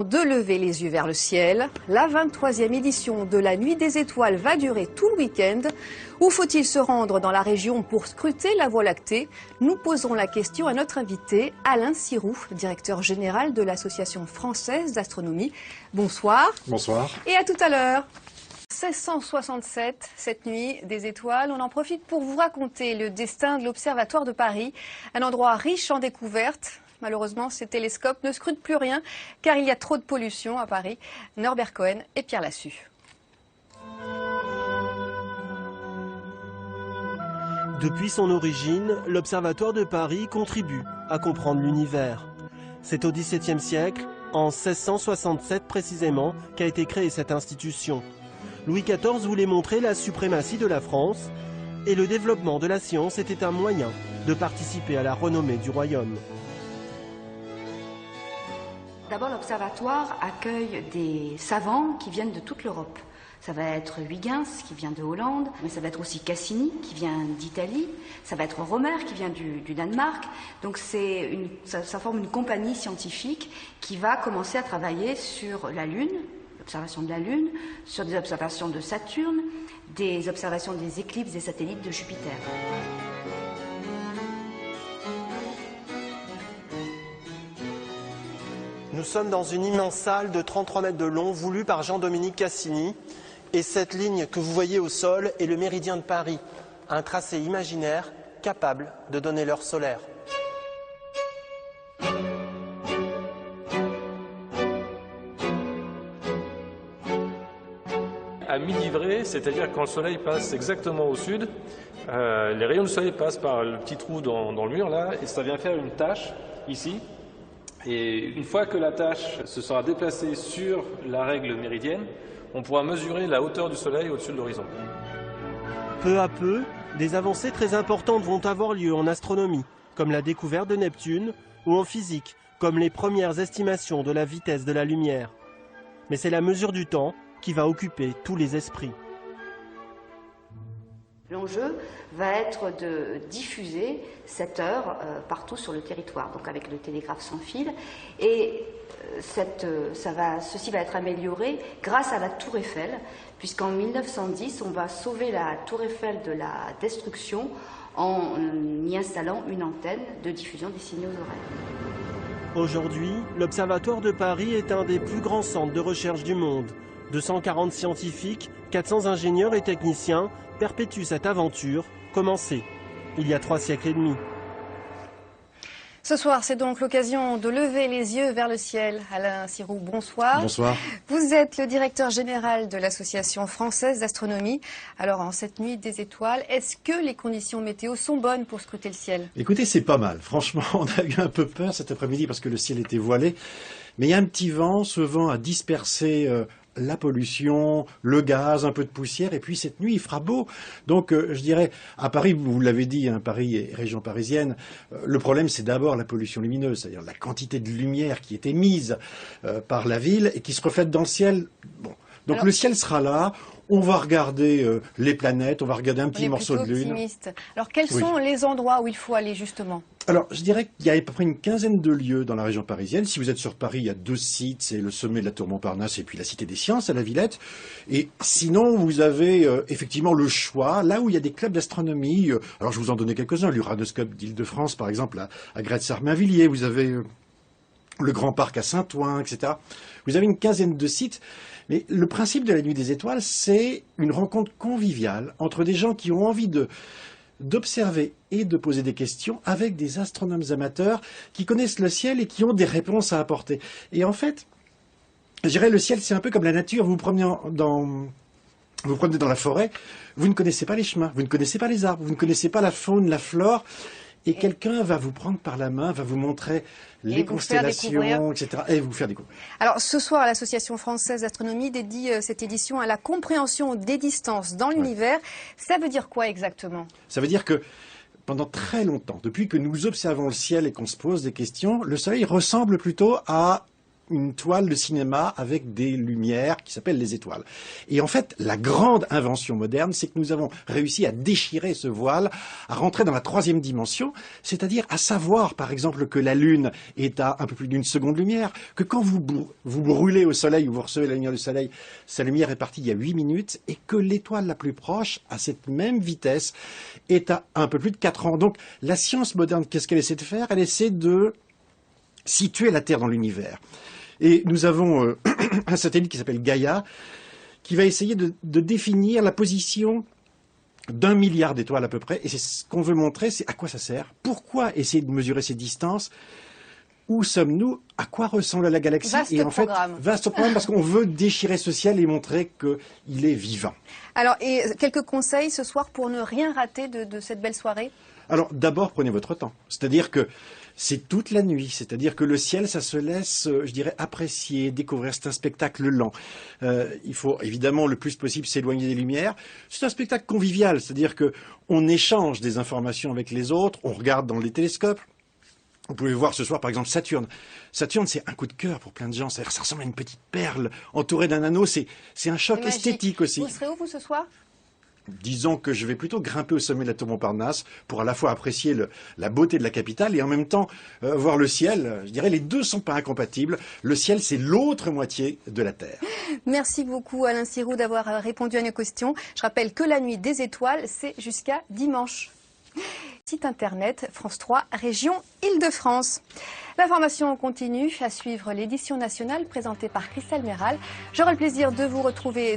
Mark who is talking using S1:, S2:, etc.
S1: de lever les yeux vers le ciel. La 23e édition de la Nuit des Étoiles va durer tout le week-end. Où faut-il se rendre dans la région pour scruter la Voie lactée? Nous posons la question à notre invité, Alain Sirou, directeur général de l'Association française d'astronomie. Bonsoir.
S2: Bonsoir.
S1: Et à tout à l'heure. 1667, cette nuit des étoiles, on en profite pour vous raconter le destin de l'Observatoire de Paris, un endroit riche en découvertes. Malheureusement, ces télescopes ne scrutent plus rien car il y a trop de pollution à Paris. Norbert Cohen et Pierre Lassus.
S3: Depuis son origine, l'Observatoire de Paris contribue à comprendre l'univers. C'est au XVIIe siècle, en 1667 précisément, qu'a été créée cette institution. Louis XIV voulait montrer la suprématie de la France et le développement de la science était un moyen de participer à la renommée du royaume.
S4: D'abord, l'Observatoire accueille des savants qui viennent de toute l'Europe. Ça va être Huygens qui vient de Hollande, mais ça va être aussi Cassini qui vient d'Italie, ça va être Romer qui vient du Danemark. Donc ça forme une compagnie scientifique qui va commencer à travailler sur la Lune, l'observation de la Lune, sur des observations de Saturne, des observations des éclipses des satellites de Jupiter.
S3: Nous sommes dans une immense salle de 33 mètres de long, voulue par Jean-Dominique Cassini. Et cette ligne que vous voyez au sol est le méridien de Paris, un tracé imaginaire capable de donner l'heure solaire.
S5: À midi vrai, c'est-à-dire quand le soleil passe exactement au sud, les rayons du soleil passent par le petit trou dans le mur là, et ça vient faire une tache ici. Et une fois que la tache se sera déplacée sur la règle méridienne, on pourra mesurer la hauteur du soleil au-dessus de l'horizon.
S3: Peu à peu, des avancées très importantes vont avoir lieu en astronomie, comme la découverte de Neptune, ou en physique, comme les premières estimations de la vitesse de la lumière. Mais c'est la mesure du temps qui va occuper tous les esprits.
S4: L'enjeu va être de diffuser cette heure partout sur le territoire, donc avec le télégraphe sans fil. Et ceci va être amélioré grâce à la Tour Eiffel, puisqu'en 1910, on va sauver la Tour Eiffel de la destruction en y installant une antenne de diffusion des signaux horaires.
S3: Aujourd'hui, l'Observatoire de Paris est un des plus grands centres de recherche du monde. 240 scientifiques, 400 ingénieurs et techniciens perpétuent cette aventure commencée il y a 3 siècles et demi.
S1: Ce soir, c'est donc l'occasion de lever les yeux vers le ciel. Alain Sirou, bonsoir.
S2: Bonsoir.
S1: Vous êtes le directeur général de l'Association française d'astronomie. Alors, en cette nuit des étoiles, est-ce que les conditions météo sont bonnes pour scruter le ciel?
S2: Écoutez, c'est pas mal. Franchement, on a eu un peu peur cet après-midi parce que le ciel était voilé. Mais il y a un petit vent. Ce vent a dispersé la pollution, le gaz, un peu de poussière, et puis cette nuit il fera beau. Donc je dirais, à Paris, vous l'avez dit, hein, Paris et région parisienne, le problème c'est d'abord la pollution lumineuse, c'est-à-dire la quantité de lumière qui est émise par la ville et qui se reflète dans le ciel. Bon. Donc alors, le ciel sera là, on va regarder les planètes, on va regarder un petit morceau de lune.
S1: Optimiste. Alors quels sont les endroits où il faut aller justement?
S2: Alors, je dirais qu'il y a à peu près une quinzaine de lieux dans la région parisienne. Si vous êtes sur Paris, il y a 2 sites, c'est le sommet de la Tour Montparnasse et puis la Cité des Sciences à la Villette. Et sinon, vous avez effectivement le choix, là où il y a des clubs d'astronomie. Alors, je vous en donnais quelques-uns. L'Uranoscope d'Île-de-France, par exemple, à Gretz-Armainvilliers. Vous avez le Grand Parc à Saint-Ouen, etc. Vous avez une quinzaine de sites. Mais le principe de la Nuit des Étoiles, c'est une rencontre conviviale entre des gens qui ont envie d'observer et de poser des questions avec des astronomes amateurs qui connaissent le ciel et qui ont des réponses à apporter. Et en fait, je dirais le ciel, c'est un peu comme la nature. Vous vous promenez dans la forêt, vous ne connaissez pas les chemins, vous ne connaissez pas les arbres, vous ne connaissez pas la faune, la flore. Et quelqu'un va vous prendre par la main, va vous montrer les constellations, etc. Et vous faire découvrir.
S1: Alors ce soir, l'Association française d'astronomie dédie cette édition à la compréhension des distances dans l'univers. Ça veut dire quoi exactement?
S2: Ça veut dire que pendant très longtemps, depuis que nous observons le ciel et qu'on se pose des questions, le Soleil ressemble plutôt à une toile de cinéma avec des lumières qui s'appellent les étoiles. Et en fait, la grande invention moderne, c'est que nous avons réussi à déchirer ce voile, à rentrer dans la troisième dimension, c'est-à-dire à savoir, par exemple, que la Lune est à un peu plus d'une seconde lumière, que quand vous brûlez au soleil ou vous recevez la lumière du soleil, sa lumière est partie il y a 8 minutes, et que l'étoile la plus proche, à cette même vitesse, est à un peu plus de 4 ans. Donc, la science moderne, qu'est-ce qu'elle essaie de faire? Elle essaie de situer la Terre dans l'univers. Et nous avons un satellite qui s'appelle Gaïa, qui va essayer de définir la position d'1 milliard d'étoiles à peu près. Et c'est ce qu'on veut montrer, c'est à quoi ça sert, pourquoi essayer de mesurer ces distances, où sommes-nous, à quoi ressemble la galaxie.
S1: Vaste programme.
S2: Vaste programme, parce qu'on veut déchirer ce ciel et montrer qu'il est vivant.
S1: Alors, et quelques conseils ce soir pour ne rien rater de cette belle soirée? Alors,
S2: d'abord, prenez votre temps. C'est-à-dire que c'est toute la nuit. C'est-à-dire que le ciel, ça se laisse, je dirais, apprécier, découvrir. C'est un spectacle lent. Il faut évidemment le plus possible s'éloigner des lumières. C'est un spectacle convivial. C'est-à-dire que on échange des informations avec les autres. On regarde dans les télescopes. Vous pouvez voir ce soir, par exemple, Saturne. Saturne, c'est un coup de cœur pour plein de gens. C'est-à-dire, ça ressemble à une petite perle entourée d'un anneau. C'est un choc esthétique aussi.
S1: Vous serez où, vous, ce soir?
S2: Disons que je vais plutôt grimper au sommet de la tour Montparnasse pour à la fois apprécier la beauté de la capitale et en même temps voir le ciel. Je dirais les deux sont pas incompatibles. Le ciel, c'est l'autre moitié de la Terre.
S1: Merci beaucoup Alain Sirou d'avoir répondu à nos questions. Je rappelle que la nuit des étoiles, c'est jusqu'à dimanche. Site internet France 3 Région Île-de-France. L'information continue, à suivre l'édition nationale présentée par Christelle Méral. J'aurai le plaisir de vous retrouver